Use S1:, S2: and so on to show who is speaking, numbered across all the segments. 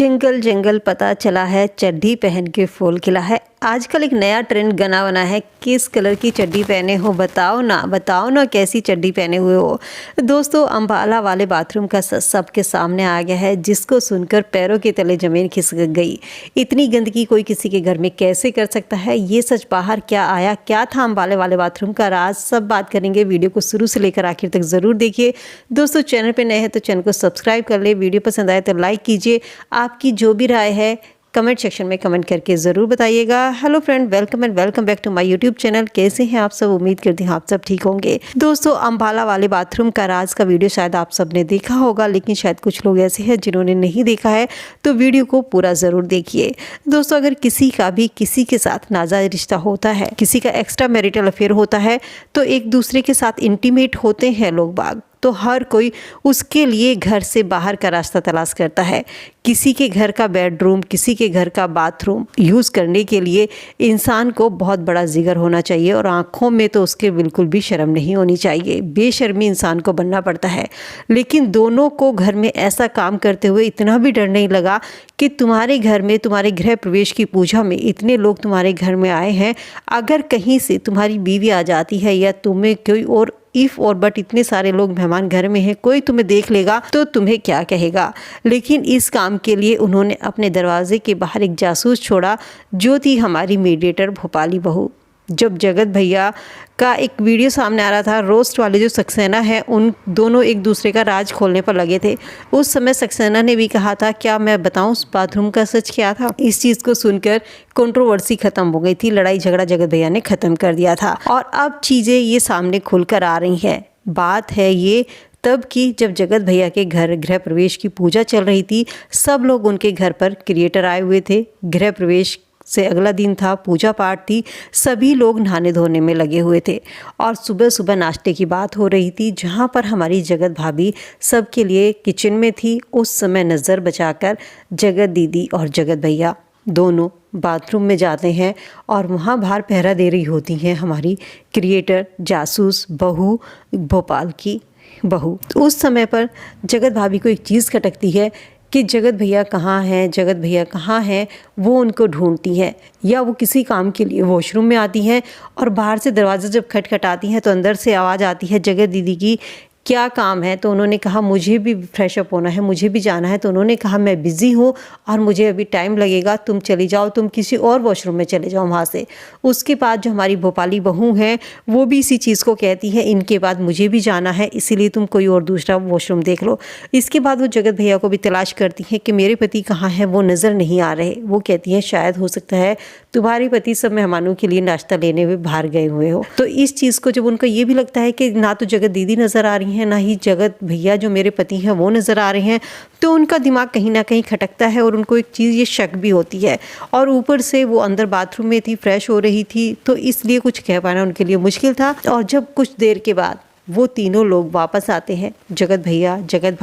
S1: जंगल जंगल पता चला है, चड्ढी पहन के फूल खिला है। आजकल एक नया ट्रेंड बना बना है, किस कलर की चड्ढी पहने हो, बताओ ना कैसी चड्ढी पहने हुए हो। दोस्तों, अंबाला वाले बाथरूम का सच सबके सामने आ गया है, जिसको सुनकर पैरों के तले जमीन खिसक गई। इतनी गंदगी कोई किसी के घर में कैसे कर सकता है, ये सच बाहर क्या आया, क्या था अंबाले वाले बाथरूम का राज, सब बात करेंगे। वीडियो को शुरू से लेकर आखिर तक जरूर देखिए। दोस्तों, चैनल पर नए हैं तो चैनल को सब्सक्राइब कर ले, वीडियो पसंद आए तो लाइक कीजिए। आपकी जो भी राय है कमेंट सेक्शन में कमेंट करके ज़रूर बताइएगा। Hello friend, welcome and welcome back to my YouTube channel. कैसे हैं आप सब? उम्मीद करती हूँ आप सब ठीक होंगे। दोस्तों, अंबाला वाले बाथरूम का राज का वीडियो शायद आप सब ने देखा होगा, लेकिन शायद कुछ लोग ऐसे हैं जिन्होंने नहीं देखा है, तो वीडियो को पूरा ज़रूर देखिए। दोस्तों, अगर किसी का भी किसी के साथ नाजायज रिश्ता होता है, किसी का एक्स्ट्रा मैरिटल अफेयर होता है, तो एक दूसरे के साथ इंटीमेट होते हैं लोग बाग, तो हर कोई उसके लिए घर से बाहर का रास्ता तलाश करता है। किसी के घर का बेडरूम, किसी के घर का बाथरूम यूज़ करने के लिए इंसान को बहुत बड़ा जिगर होना चाहिए, और आँखों में तो उसके बिल्कुल भी शर्म नहीं होनी चाहिए। बेशर्मी इंसान को बनना पड़ता है। लेकिन दोनों को घर में ऐसा काम करते हुए इतना भी डर नहीं लगा कि तुम्हारे घर में, तुम्हारे गृह प्रवेश की पूजा में इतने लोग तुम्हारे घर में आए हैं, अगर कहीं से तुम्हारी बीवी आ जाती है या तुम्हें कोई और इफ़ और बट इतने सारे लोग मेहमान घर में हैं, कोई तुम्हें देख लेगा तो तुम्हें क्या कहेगा। लेकिन इस काम के लिए उन्होंने अपने दरवाजे के बाहर एक जासूस छोड़ा, जो थी हमारी मीडिएटर भोपाली बहू। जब जगत भैया का एक वीडियो सामने आ रहा था, रोस्ट वाले जो सक्सेना है, उन दोनों एक दूसरे का राज खोलने पर लगे थे। उस समय सक्सेना ने भी कहा था, क्या मैं बताऊं उस बाथरूम का सच क्या था। इस चीज़ को सुनकर कंट्रोवर्सी खत्म हो गई थी, लड़ाई झगड़ा जगत भैया ने खत्म कर दिया था, और अब चीज़ें ये सामने खुलकर आ रही हैं। बात है ये तब की, जब जगत भैया के घर गृह प्रवेश की पूजा चल रही थी। सब लोग उनके घर पर क्रिएटर आए हुए थे। गृह प्रवेश से अगला दिन था, पूजा पाठ थी, सभी लोग नहाने धोने में लगे हुए थे, और सुबह सुबह नाश्ते की बात हो रही थी, जहाँ पर हमारी जगत भाभी सबके लिए किचन में थी। उस समय नज़र बचाकर जगत दीदी और जगत भैया दोनों बाथरूम में जाते हैं, और वहाँ बाहर पहरा दे रही होती हैं हमारी क्रिएटर जासूस बहू, भोपाल की बहू। उस समय पर जगत भाभी को एक चीज़ खटकती है कि जगत भैया कहाँ हैं, जगत भैया कहाँ हैं। वो उनको ढूंढती हैं, या वो किसी काम के लिए वॉशरूम में आती हैं, और बाहर से दरवाज़ा जब खटखटाती हैं तो अंदर से आवाज़ आती है जगत दीदी की, क्या काम है। तो उन्होंने कहा, मुझे भी फ्रेश अप होना है, मुझे भी जाना है। तो उन्होंने कहा, मैं बिज़ी हूँ और मुझे अभी टाइम लगेगा, तुम चली जाओ, तुम किसी और वॉशरूम में चले जाओ वहाँ से। उसके बाद जो हमारी भोपाली बहू हैं, वो भी इसी चीज़ को कहती है, इनके बाद मुझे भी जाना है, इसीलिए तुम कोई और दूसरा वॉशरूम देख लो। इसके बाद वो जगत भैया को भी तलाश करती हैं कि मेरे पति कहाँ हैं, वो नज़र नहीं आ रहे। वो कहती हैं, शायद हो सकता है तुम्हारे पति सब मेहमानों के लिए नाश्ता लेने हुए बाहर गए हुए हो। तो इस चीज़ को जब उनको ये भी लगता है कि ना तो जगत दीदी नज़र आ रही हैं, ना ही जगत भैया जो मेरे पति हैं वो नज़र आ रहे हैं, तो उनका दिमाग कहीं ना कहीं खटकता है, और उनको एक चीज़ ये शक भी होती है। और ऊपर से वो अंदर बाथरूम में थी, फ्रेश हो रही थी, तो इसलिए कुछ कह पाना उनके लिए मुश्किल था। और जब कुछ देर के बाद वो तीनों लोग वापस आते हैं, जगत भैया, जगत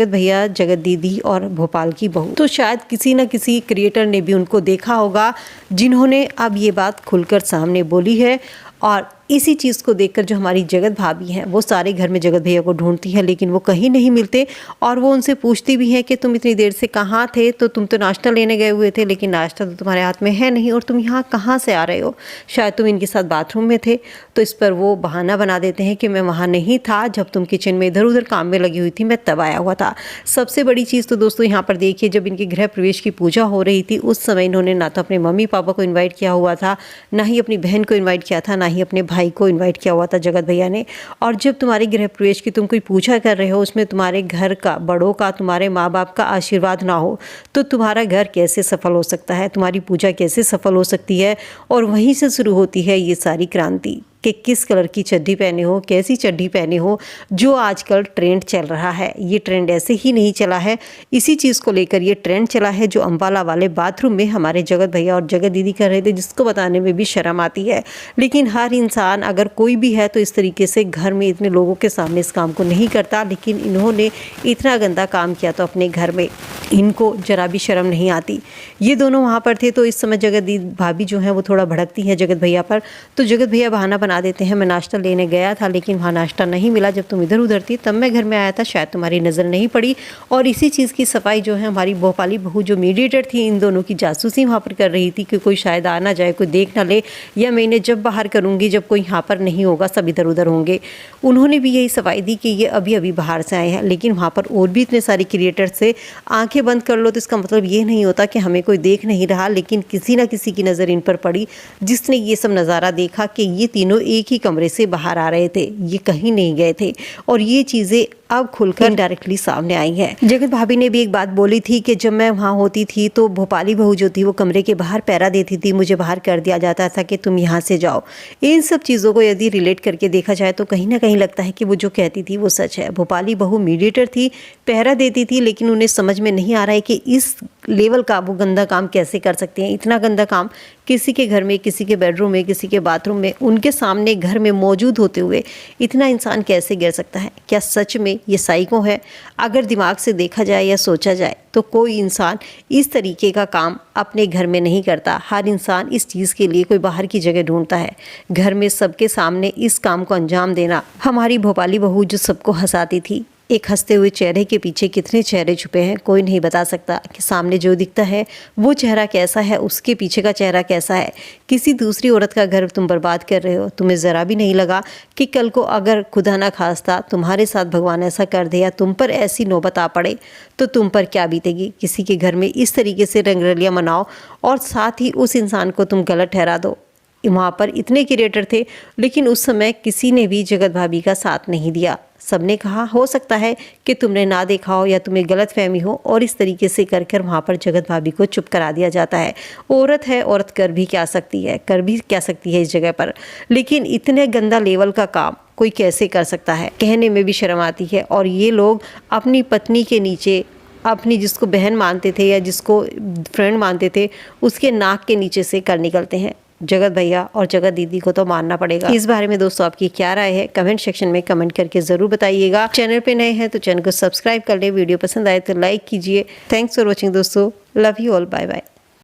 S1: भैया, जगत दीदी और भोपाल की बहू, तो शायद किसी न किसी क्रिएटर ने भी उनको देखा होगा, जिन्होंने अब ये बात खुलकर सामने बोली है। और इसी चीज़ को देखकर जो हमारी जगत भाभी हैं, वो सारे घर में जगत भैया को ढूंढती हैं, लेकिन वो कहीं नहीं मिलते। और वो उनसे पूछती भी हैं कि तुम इतनी देर से कहाँ थे, तो तुम तो नाश्ता लेने गए हुए थे, लेकिन नाश्ता तो तुम्हारे हाथ में है नहीं, और तुम यहाँ कहाँ से आ रहे हो, शायद तुम इनके साथ बाथरूम में थे। तो इस पर वो बहाना बना देते हैं कि मैं वहाँ नहीं था, जब तुम किचन में इधर उधर काम में लगी हुई थी, मैं तब आया हुआ था। सबसे बड़ी चीज़ तो दोस्तों यहाँ पर देखिए, जब इनके गृह प्रवेश की पूजा हो रही थी, उस समय इन्होंने ना तो अपने मम्मी पापा को इन्वाइट किया हुआ था, ना ही अपनी बहन को इन्वाइट किया था, ना ही अपने भाई को इन्वाइट किया हुआ था जगत भैया ने। और जब तुम्हारे गृह प्रवेश की तुम कोई पूजा कर रहे हो, उसमें तुम्हारे घर का, बड़ों का, तुम्हारे माँ बाप का आशीर्वाद ना हो, तो तुम्हारा घर कैसे सफल हो सकता है, तुम्हारी पूजा कैसे सफल हो सकती है। और वहीं से शुरू होती है ये सारी क्रांति कि किस कलर की चड्ढी पहने हो, कैसी चड्ढी पहने हो, जो आजकल ट्रेंड चल रहा है। ये ट्रेंड ऐसे ही नहीं चला है, इसी चीज़ को लेकर ये ट्रेंड चला है, जो अंबाला वाले बाथरूम में हमारे जगत भैया और जगत दीदी कर रहे थे, जिसको बताने में भी शर्म आती है। लेकिन हर इंसान, अगर कोई भी है, तो इस तरीके से घर में इतने लोगों के सामने इस काम को नहीं करता। लेकिन इन्होंने इतना गंदा काम किया तो अपने घर में इनको जरा भी शर्म नहीं आती। ये दोनों वहाँ पर थे, तो इस समय जगत दीदी भाभी जो है वो थोड़ा भड़कती हैं जगत भैया पर। तो जगत भैया बहाना बना देते हैं। मैं नाश्ता लेने गया था लेकिन वहाँ नाश्ता नहीं मिला, जब तुम इधर उधर थी तब मैं घर में आया था, शायद तुम्हारी नज़र नहीं पड़ी। और इसी चीज़ की सफाई जो है हमारी भोपाली बहू जो मीडिएटर थी इन दोनों की जासूसी वहाँ पर कर रही थी कि कोई शायद आ ना जाए, कोई देख ना ले, या मैं इन्हें जब बाहर करूँगी जब कोई यहाँ पर नहीं होगा, सब इधर उधर होंगे। उन्होंने भी यही सफाई दी कि ये अभी अभी बाहर से आए हैं, लेकिन वहाँ पर और भी इतने सारे क्रिएटर्स से आंखें बंद कर लो तो इसका मतलब ये नहीं होता कि हमें कोई देख नहीं रहा, लेकिन किसी ना किसी की नज़र इन पर पड़ी जिसने ये सब नज़ारा देखा कि ये तीनों एक ही कमरे से बाहर आ रहे थे, ये कहीं नहीं गए थे। और ये चीज़ें अब खुलकर डायरेक्टली सामने आई है। जगत भाभी ने भी एक बात बोली थी कि जब मैं वहाँ होती थी तो भोपाली बहू जो थी वो कमरे के बाहर पहरा देती थी, मुझे बाहर कर दिया जाता था कि तुम यहाँ से जाओ। इन सब चीज़ों को यदि रिलेट करके देखा जाए तो कहीं ना कहीं लगता है कि वो जो कहती थी वो सच है। भोपाली बहू मीडिएटर थी, पहरा देती थी, लेकिन उन्हें समझ में नहीं आ रहा है कि इस लेवल का वो गंदा काम कैसे कर सकते हैं। इतना गंदा काम किसी के घर में, किसी के बेडरूम में, किसी के बाथरूम में, उनके सामने घर में मौजूद होते हुए इतना इंसान कैसे गिर सकता है। क्या सच में ये साइको है? अगर दिमाग से देखा जाए या सोचा जाए तो कोई इंसान इस तरीके का काम अपने घर में नहीं करता। हर इंसान इस चीज़ के लिए कोई बाहर की जगह ढूंढता है। घर में सबके सामने इस काम को अंजाम देना, हमारी भोपाली बहू जो सबको हंसाती थी, एक हंसते हुए चेहरे के पीछे कितने चेहरे छुपे हैं कोई नहीं बता सकता कि सामने जो दिखता है वो चेहरा कैसा है, उसके पीछे का चेहरा कैसा है। किसी दूसरी औरत का घर तुम बर्बाद कर रहे हो, तुम्हें ज़रा भी नहीं लगा कि कल को अगर खुदा ना खास्ता तुम्हारे साथ भगवान ऐसा कर दे या तुम पर ऐसी नौबत आ पड़े तो तुम पर क्या बीतेगी। किसी के घर में इस तरीके से रंगरलियाँ मनाओ और साथ ही उस इंसान को तुम गलत ठहरा दो। वहाँ पर इतने क्रिएटर थे लेकिन उस समय किसी ने भी जगत भाभी का साथ नहीं दिया। सबने कहा हो सकता है कि तुमने ना देखा हो या तुम्हें गलत फहमी हो, और इस तरीके से कर कर वहाँ पर जगत भाभी को चुप करा दिया जाता है। औरत है, औरत कर भी क्या सकती है, कर भी क्या सकती है इस जगह पर। लेकिन इतने गंदा लेवल का काम कोई कैसे कर सकता है, कहने में भी शर्म आती है। और ये लोग अपनी पत्नी के नीचे, अपनी जिसको बहन मानते थे या जिसको फ्रेंड मानते थे, उसके नाक के नीचे से कर निकलते हैं। जगत भैया और जगत दीदी को तो मानना पड़ेगा। इस बारे में दोस्तों आपकी क्या राय है, कमेंट सेक्शन में कमेंट करके जरूर बताइएगा। चैनल पे नए हैं तो चैनल को सब्सक्राइब कर ले, वीडियो पसंद आए तो लाइक कीजिए। थैंक्स फॉर वॉचिंग दोस्तों, love you all, bye bye.